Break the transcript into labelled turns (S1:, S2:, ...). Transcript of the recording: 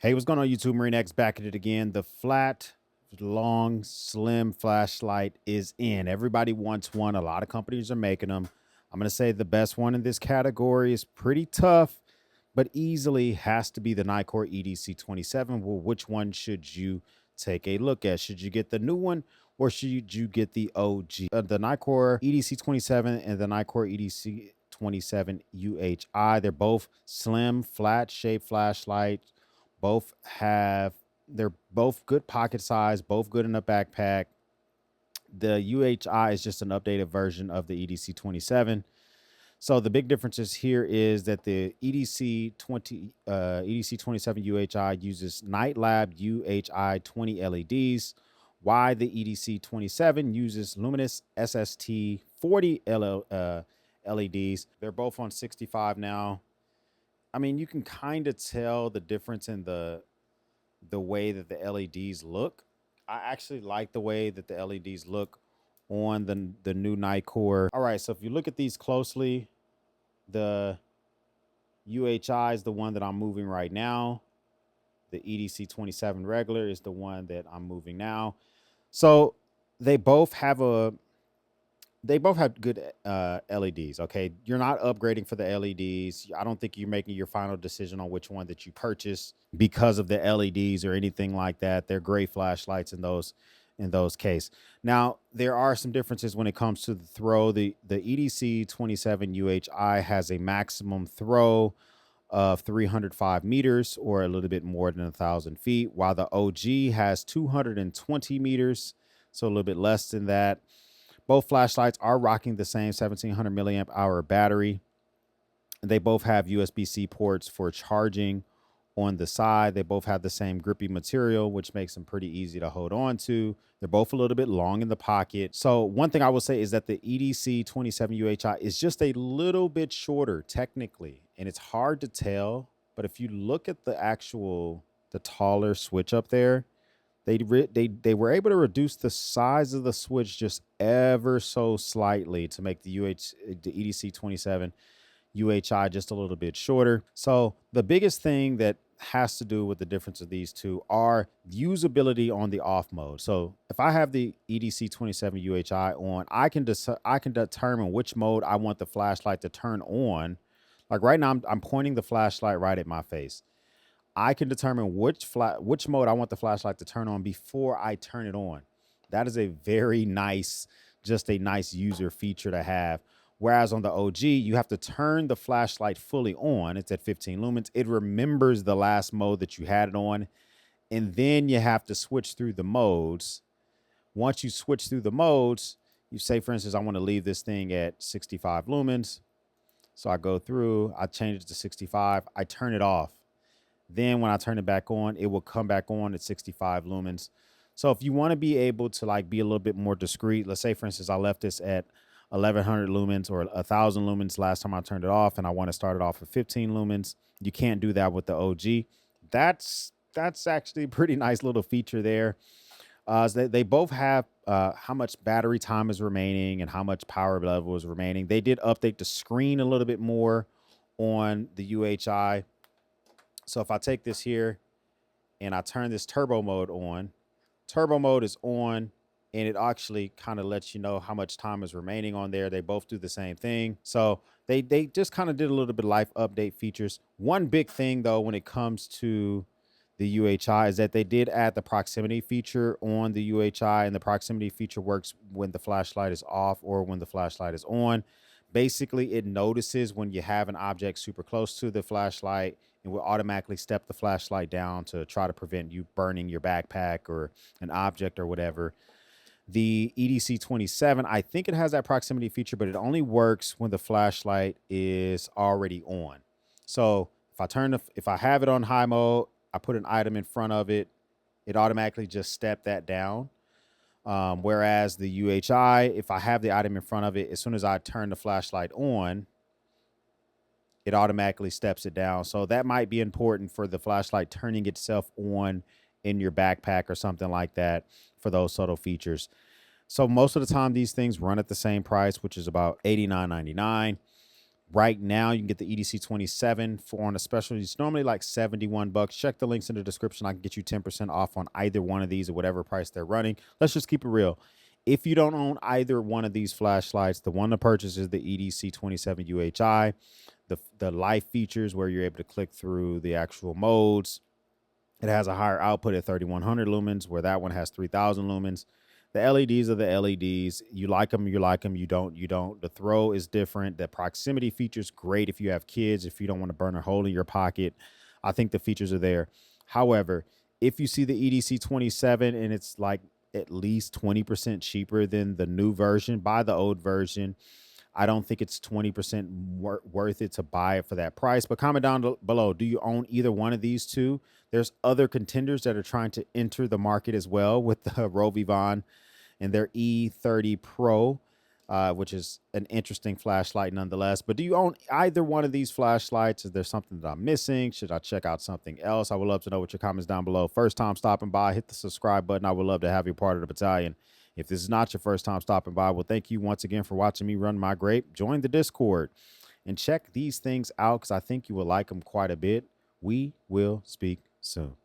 S1: Hey, what's going on YouTube? Marine X back at it again. The flat, long, slim flashlight is in. Everybody wants one. A lot of companies are making them. I'm going to say the best one in this category is pretty tough, but easily has to be the Nitecore EDC27. Well, which one should you take a look at? Should you get the new one or should you get the OG? The Nitecore EDC27 and the Nitecore EDC27 UHI, they're both slim, flat shaped flashlights. They're both good pocket size, both good in a backpack. The UHI is just an updated version of the EDC27. So the big differences here is that the EDC27 UHI uses Night Lab UHI 20 LEDs, while the EDC27 uses luminous SST 40 LEDs. They're both on 65 now. I mean, you can kind of tell the difference in the way that the LEDs look. I actually like the way that the LEDs look on the new Nitecore. All right, so if you look at these closely, the UHI is the one that I'm moving right now. The EDC27 regular is the one that I'm moving now. So they both have good LEDs. Okay, you're not upgrading for the LEDs. I don't think you're making your final decision on which one that you purchase because of the LEDs or anything like that. They're great flashlights in those cases. Now there are some differences when it comes to the throw. The EDC27 UHI has a maximum throw of 305 meters or a little bit more than 1,000 feet, while the OG has 220 meters, so a little bit less than that. Both flashlights are rocking the same 1700 milliamp hour battery. They both have USB-C ports for charging on the side. They both have the same grippy material, which makes them pretty easy to hold on to. They're both a little bit long in the pocket. So one thing I will say is that the EDC27 UHI is just a little bit shorter technically, and it's hard to tell. But if you look at the taller switch up there, they were able to reduce the size of the switch just ever so slightly to make the EDC27 UHI just a little bit shorter. So the biggest thing that has to do with the difference of these two are usability on the off mode. So if I have the EDC27 UHI on, I can determine which mode I want the flashlight to turn on. Like right now, I'm pointing the flashlight right at my face. I can determine which mode I want the flashlight to turn on before I turn it on. That is a very nice, just a nice user feature to have. Whereas on the OG, you have to turn the flashlight fully on. It's at 15 lumens. It remembers the last mode that you had it on, and then you have to switch through the modes. Once you switch through the modes, you say, for instance, I want to leave this thing at 65 lumens. So I go through, I change it to 65, I turn it off. Then when I turn it back on, it will come back on at 65 lumens. So if you want to be able to like be a little bit more discreet, let's say, for instance, I left this at 1100 lumens or 1000 lumens last time I turned it off, and I want to start it off at 15 lumens. You can't do that with the OG. That's actually a pretty nice little feature there. They both have how much battery time is remaining and how much power level is remaining. They did update the screen a little bit more on the UHI. So if I take this here and I turn this turbo mode on is on, and it actually kind of lets you know how much time is remaining on there. They both do the same thing. So they just kind of did a little bit of life update features. One big thing though, when it comes to the UHI, is that they did add the proximity feature on the UHI, and the proximity feature works when the flashlight is off or when the flashlight is on. Basically, it notices when you have an object super close to the flashlight and will automatically step the flashlight down to try to prevent you burning your backpack or an object or whatever. The EDC27, I think it has that proximity feature, but it only works when the flashlight is already on. So if I have it on high mode, I put an item in front of it, it automatically just step that down. Whereas the UHI, if I have the item in front of it, as soon as I turn the flashlight on, it automatically steps it down. So that might be important for the flashlight turning itself on in your backpack or something like that for those subtle features. So most of the time, these things run at the same price, which is about $89.99. Right now, you can get the EDC27 for on a special. It's normally like $71. Check the links in the description. I can get you 10% off on either one of these at whatever price they're running. Let's just keep it real. If you don't own either one of these flashlights, the one to purchase is the EDC27 UHI. The live features where you're able to click through the actual modes. It has a higher output at 3100 lumens, where that one has 3000 lumens. The LEDs are the LEDs. You like them, you like them. You don't, you don't. The throw is different. The proximity features great if you have kids, if you don't want to burn a hole in your pocket. I think the features are there. However, if you see the EDC27 and it's like at least 20% cheaper than the new version, buy the old version. I don't think it's 20% worth it to buy it for that price. But comment down below. Do you own either one of these two? There's other contenders that are trying to enter the market as well with the Rovivon and their E30 Pro, which is an interesting flashlight nonetheless. But do you own either one of these flashlights? Is there something that I'm missing? Should I check out something else? I would love to know what your comments down below. First time stopping by, hit the subscribe button. I would love to have you part of the battalion. If this is not your first time stopping by, well, thank you once again for watching me run my grape. Join the Discord and check these things out because I think you will like them quite a bit. We will speak soon.